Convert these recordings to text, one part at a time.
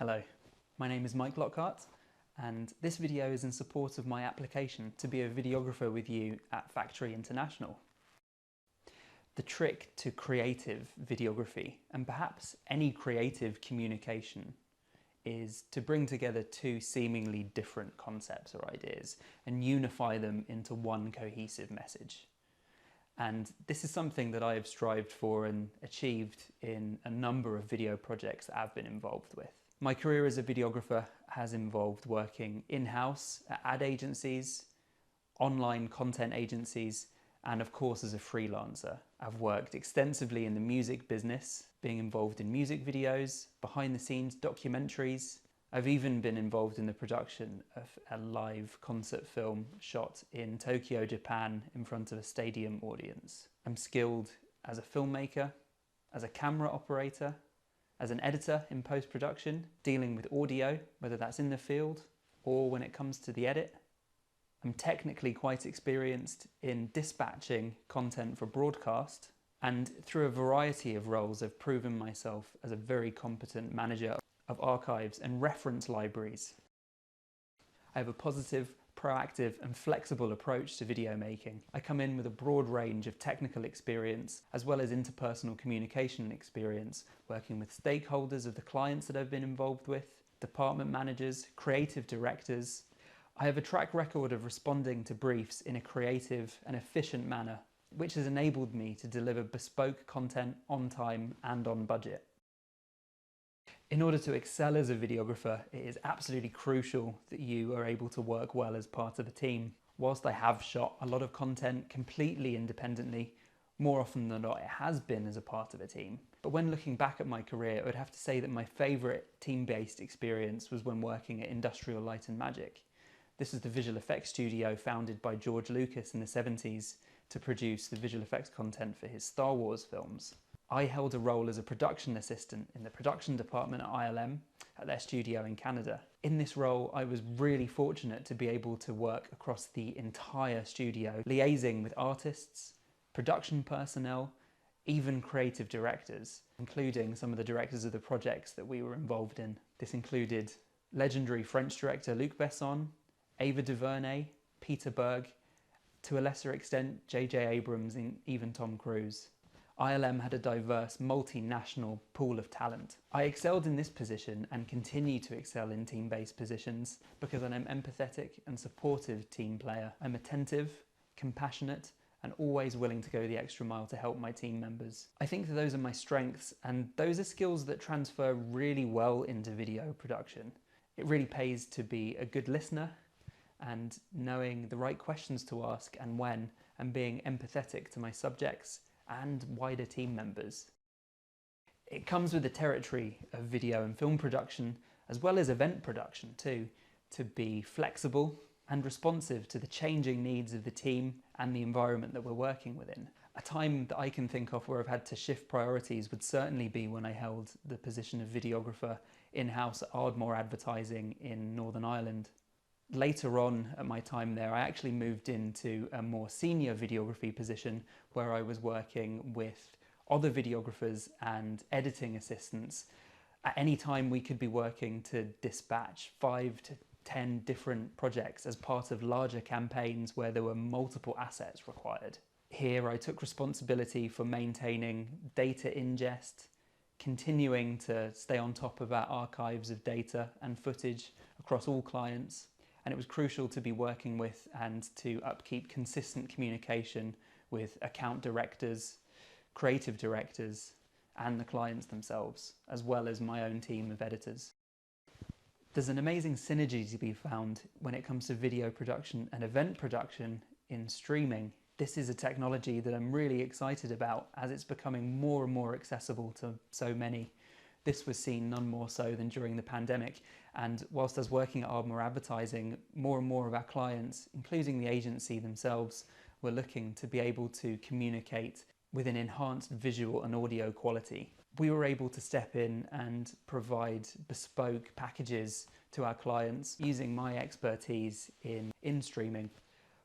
Hello, my name is Mike Lockhart, and this video is in support of my application to be a videographer with you at Factory International. The trick to creative videography, and perhaps any creative communication, is to bring together two seemingly different concepts or ideas and unify them into one cohesive message. And this is something that I have strived for and achieved in a number of video projects that I've been involved with. My career as a videographer has involved working in-house at ad agencies, online content agencies, and of course as a freelancer. I've worked extensively in the music business, being involved in music videos, behind the scenes documentaries. I've even been involved in the production of a live concert film shot in Tokyo, Japan in front of a stadium audience. I'm skilled as a filmmaker, as a camera operator, as an editor in post-production, dealing with audio, whether that's in the field or when it comes to the edit. I'm technically quite experienced in dispatching content for broadcast, and through a variety of roles I've proven myself as a very competent manager of archives and reference libraries. I have a positive, proactive and flexible approach to video making. I come in with a broad range of technical experience as well as interpersonal communication experience, working with stakeholders of the clients that I've been involved with, department managers, creative directors. I have a track record of responding to briefs in a creative and efficient manner, which has enabled me to deliver bespoke content on time and on budget. In order to excel as a videographer, it is absolutely crucial that you are able to work well as part of a team. Whilst I have shot a lot of content completely independently, more often than not it has been as a part of a team. But when looking back at my career, I would have to say that my favourite team-based experience was when working at Industrial Light and Magic. This is the visual effects studio founded by George Lucas in the 70s to produce the visual effects content for his Star Wars films. I held a role as a production assistant in the production department at ILM at their studio in Canada. In this role, I was really fortunate to be able to work across the entire studio, liaising with artists, production personnel, even creative directors, including some of the directors of the projects that we were involved in. This included legendary French director Luc Besson, Ava DuVernay, Peter Berg, to a lesser extent J.J. Abrams and even Tom Cruise. ILM had a diverse, multinational pool of talent. I excelled in this position and continue to excel in team-based positions because I'm an empathetic and supportive team player. I'm attentive, compassionate, and always willing to go the extra mile to help my team members. I think that those are my strengths, and those are skills that transfer really well into video production. It really pays to be a good listener and knowing the right questions to ask and when, and being empathetic to my subjects and wider team members. It comes with the territory of video and film production, as well as event production too, to be flexible and responsive to the changing needs of the team and the environment that we're working within. A time that I can think of where I've had to shift priorities would certainly be when I held the position of videographer in-house at Ardmore Advertising in Northern Ireland. Later on at my time there, I actually moved into a more senior videography position where I was working with other videographers and editing assistants. At any time we could be working to dispatch 5 to 10 different projects as part of larger campaigns where there were multiple assets required. Here I took responsibility for maintaining data ingest, continuing to stay on top of our archives of data and footage across all clients. And it was crucial to be working with and to upkeep consistent communication with account directors, creative directors, and the clients themselves, as well as my own team of editors. There's an amazing synergy to be found when it comes to video production and event production in streaming. This is a technology that I'm really excited about as it's becoming more and more accessible to so many. This was seen none more so than during the pandemic, and whilst I was working at Ardmore Advertising, more and more of our clients, including the agency themselves, were looking to be able to communicate with an enhanced visual and audio quality. We were able to step in and provide bespoke packages to our clients using my expertise in streaming.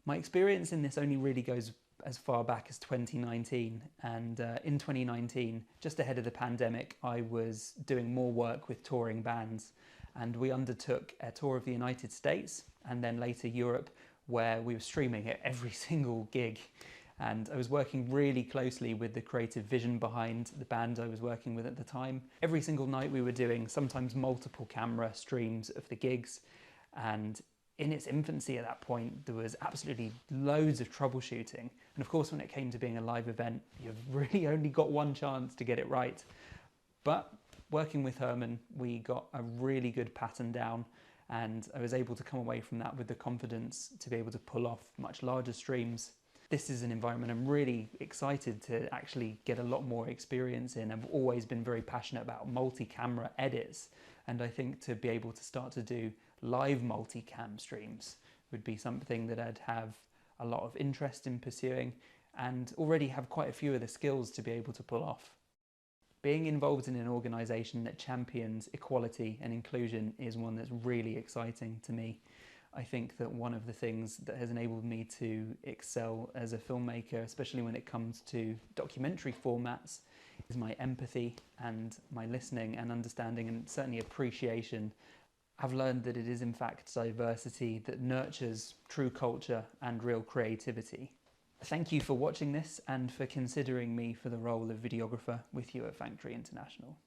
My experience in this only really goes as far back as 2019, and in 2019, just ahead of the pandemic, I was doing more work with touring bands, and we undertook a tour of the United States and then later Europe, where we were streaming at every single gig. And I was working really closely with the creative vision behind the band I was working with at the time. Every single night we were doing sometimes multiple camera streams of the gigs, and in its infancy at that point there was absolutely loads of troubleshooting, and of course when it came to being a live event you've really only got one chance to get it right. But working with Herman, we got a really good pattern down, and I was able to come away from that with the confidence to be able to pull off much larger streams. This is an environment I'm really excited to actually get a lot more experience in. I've always been very passionate about multi-camera edits, and I think to be able to start to do live multi-cam streams would be something that I'd have a lot of interest in pursuing, and already have quite a few of the skills to be able to pull off. Being involved in an organisation that champions equality and inclusion is one that's really exciting to me. I think that one of the things that has enabled me to excel as a filmmaker, especially when it comes to documentary formats, is my empathy and my listening and understanding, and certainly appreciation. I've learned that it is in fact diversity that nurtures true culture and real creativity. Thank you for watching this and for considering me for the role of videographer with you at Factory International.